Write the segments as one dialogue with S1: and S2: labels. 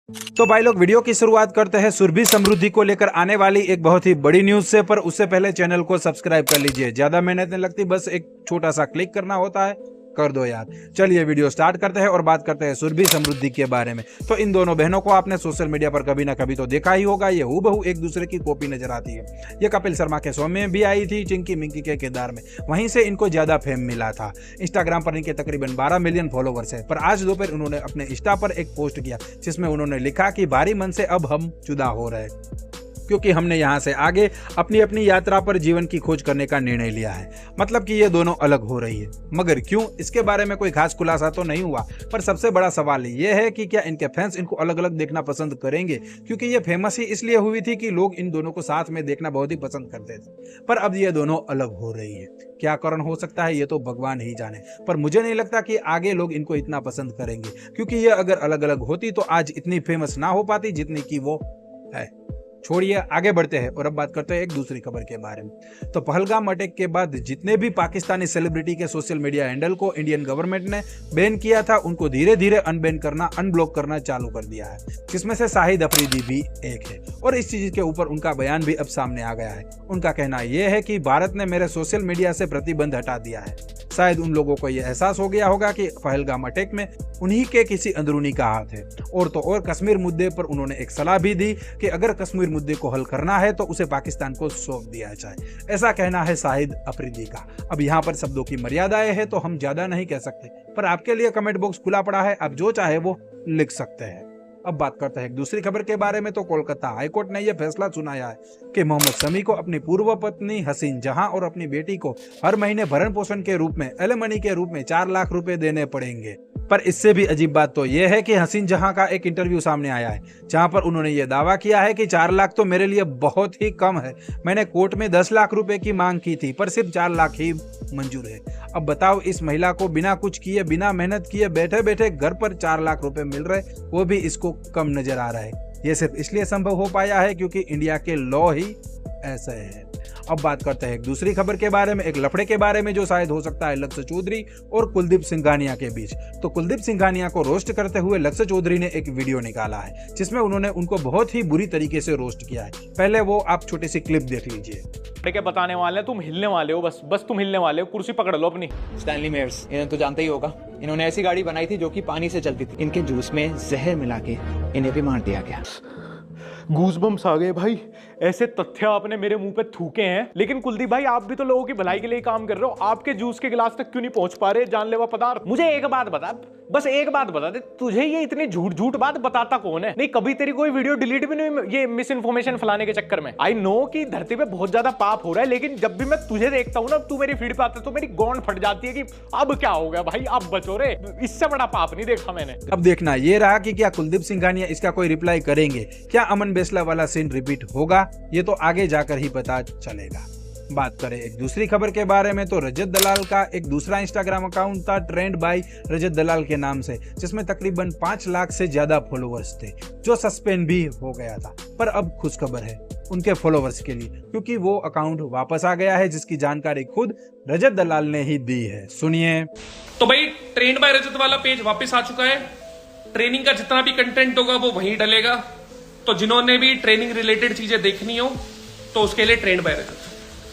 S1: तो भाई लोग वीडियो की शुरुआत करते हैं सुरभि समृद्धि को लेकर आने वाली एक बहुत ही बड़ी न्यूज से। पर उससे पहले चैनल को सब्सक्राइब कर लीजिए, ज्यादा मेहनत नहीं लगती, बस एक छोटा सा क्लिक करना होता है, कर दो यार। चलिए वीडियो स्टार्ट करते हैं और बात करते हैं सुरभि समृद्धि के बारे में। तो इन दोनों बहनों को आपने सोशल मीडिया पर कभी ना कभी तो देखा ही होगा, ये हूबहू एक दूसरे की कॉपी नजर आती है। ये कपिल शर्मा के शो में भी आई थी, चिंकी मिंकी के किरदार में, वहीं से इनको ज्यादा फेम मिला था। इंस्टाग्राम पर इनके तकरीबन 12 मिलियन फॉलोवर्स है। पर आज दोपहर उन्होंने अपने इंस्टा पर एक पोस्ट किया जिसमें उन्होंने लिखा कि भारी मन से अब हम जुदा हो रहे हैं, क्योंकि हमने यहाँ से आगे अपनी अपनी यात्रा पर जीवन की खोज करने का निर्णय लिया है। मतलब कि ये दोनों अलग हो रही है, मगर क्यों, इसके बारे में कोई खास खुलासा तो नहीं हुआ। पर सबसे बड़ा सवाल ये है कि क्या इनके फैंस इनको अलग अलग देखना पसंद करेंगे, क्योंकि ये फेमस ही इसलिए हुई थी कि लोग इन दोनों को साथ में देखना बहुत ही पसंद करते थे। पर अब ये दोनों अलग हो रही है, क्या कारण हो सकता है ये तो भगवान ही जाने। पर मुझे नहीं लगता कि आगे लोग इनको इतना पसंद करेंगे, क्योंकि ये अगर अलग अलग होती तो आज इतनी फेमस ना हो पाती जितनी की वो है। छोड़िए, आगे बढ़ते हैं और अब बात करते हैं एक दूसरी खबर के बारे में। तो पहलगाम अटैक के बाद जितने भी पाकिस्तानी सेलिब्रिटी के सोशल मीडिया हैंडल को इंडियन गवर्नमेंट ने बैन किया था, उनको धीरे धीरे अनबैन करना, अनब्लॉक करना चालू कर दिया है, जिसमें से शाहिद अफरीदी भी एक है। और इस चीज के ऊपर उनका बयान भी अब सामने आ गया है। उनका कहना यह है कि भारत ने मेरे सोशल मीडिया से प्रतिबंध हटा दिया है। शायद उन लोगों को यह एहसास हो गया होगा कि पहलगाम अटैक में उन्हीं के किसी अंदरूनी का हाथ है। और तो और कश्मीर मुद्दे पर उन्होंने एक सलाह भी दी कि अगर कश्मीर मुद्दे को हल करना है तो उसे पाकिस्तान को सौंप दिया जाए। ऐसा कहना है शाहिद अफरीदी का। अब यहाँ पर शब्दों की मर्यादाएं हैं तो हम ज्यादा नहीं कह सकते, पर आपके लिए कमेंट बॉक्स खुला पड़ा है, आप जो चाहे वो लिख सकते हैं। अब बात करते हैं एक दूसरी खबर के बारे में। तो कोलकाता हाईकोर्ट ने यह फैसला सुनाया है कि मोहम्मद शमी को अपनी पूर्व पत्नी हसीन जहां और अपनी बेटी को हर महीने भरण पोषण के रूप में, एलिमनी के रूप में 4 लाख रुपए देने पड़ेंगे। पर इससे भी अजीब बात तो यह है कि हसीन जहां का एक इंटरव्यू सामने आया है, जहां पर उन्होंने ये दावा किया है कि 4 लाख तो मेरे लिए बहुत ही कम है। मैंने कोर्ट में 10 लाख रुपए की मांग की थी, पर सिर्फ 4 लाख ही मंजूर है। अब बताओ, इस महिला को बिना कुछ किए, बिना मेहनत किए, बैठे बैठे घर पर 4 लाख रुपए मिल रहे, वो भी इसको कम नजर आ रहा है। ये सिर्फ इसलिए संभव हो पाया है क्योंकि इंडिया के लॉ ही ऐसे है। अब बात करते हैं एक दूसरी खबर के बारे में, एक लफड़े के बारे में जो शायद हो सकता है लक्ष्य चौधरी और कुलदीप सिंघानिया के बीच। तो कुलदीप सिंघानिया को रोस्ट करते हुए लक्ष्य चौधरी ने एक वीडियो निकाला है जिसमें उन्होंने उनको बहुत ही बुरी तरीके से रोस्ट किया है। पहले वो आप छोटी सी क्लिप देख लीजिए।
S2: क्या बताने वाले हैं, तुम हिलने वाले हो, बस तुम हिलने वाले हो, कुर्सी पकड़ लो अपनी।
S3: स्टैनली मेयर्स, इन्हें तो जानते ही होगा। इन्होंने ऐसी गाड़ी बनाई थी जो कि पानी से चलती थी। इनके जूस में जहर मिला के इन्हें भी मार दिया गया।
S2: गूज़बम्प्स आ गए भाई, ऐसे तथ्य आपने मेरे मुंह पे थूके हैं। लेकिन कुलदीप भाई, आप भी तो लोगों की भलाई के लिए काम कर रहे हो, आपके जूस के गिलास तक क्यों नहीं पहुंच पा रहे जानलेवा पदार्थ? मुझे एक बात बता, बस एक बात बता दे, तुझे ये इतनी झूठ बात बताता कौन है? नहीं, कभी तेरी कोई वीडियो डिलीट भी नहीं ये मिस इन्फॉर्मेशन फैलाने के चक्कर में। आई नो कि धरती पे बहुत ज्यादा पाप हो रहा है, लेकिन जब भी मैं तुझे देखता हूँ ना, तू मेरी फीड पे आता है तो मेरी गोंड फट जाती है कि अब क्या हो गया भाई, अब बचो रे, इससे बड़ा पाप नहीं देखा मैंने।
S1: अब देखना ये रहा कि क्या कुलदीप सिंघानिया इसका कोई रिप्लाई करेंगे, क्या अमन बेसला वाला सीन रिपीट होगा, ये तो आगे जाकर ही पता चलेगा। बात करें एक दूसरी खबर के बारे में, तो रजत दलाल का एक दूसरा इंस्टाग्राम अकाउंट था, ट्रेंड बाय रजत दलाल के नाम से, जिसमें तकरीबन 5 लाख से ज्यादा फॉलोअर्स थे, जो सस्पेंड भी हो गया था। पर अब खुशखबर है उनके फॉलोअर्स के लिए, क्योंकि वो अकाउंट वापस आ गया है, जिसकी जानकारी खुद रजत दलाल ने ही दी है। सुनिए।
S4: तो भाई, ट्रेंड बाय रजत वाला पेज वापस आ चुका है। ट्रेनिंग का जितना भी कंटेंट होगा वो वहीं डलेगा। तो जिन्होंने भी ट्रेनिंग रिलेटेड चीजें देखनी हो तो उसके लिए ट्रेंड बाय रजत,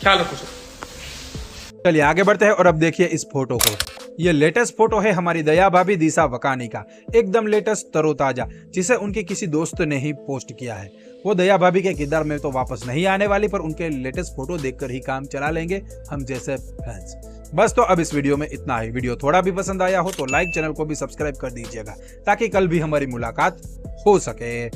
S4: ख्याल रखो सर।
S1: चलिए आगे बढ़ते हैं और अब देखिए इस फोटो को। ये लेटेस्ट फोटो है हमारी दया भाभी दिशा वकानी का, एकदम लेटेस्ट तरोताजा, जिसे उनके किसी दोस्त ने ही पोस्ट किया है। वो दया भाभी के किरदार में तो वापस नहीं आने वाली, पर उनके लेटेस्ट फोटो देखकर ही काम चला लेंगे हम जैसे फैंस। बस तो अब इस वीडियो में इतना ही। वीडियो थोड़ा भी पसंद आया हो तो लाइक, चैनल को भी सब्सक्राइब कर दीजिएगा, ताकि कल भी हमारी मुलाकात हो सके।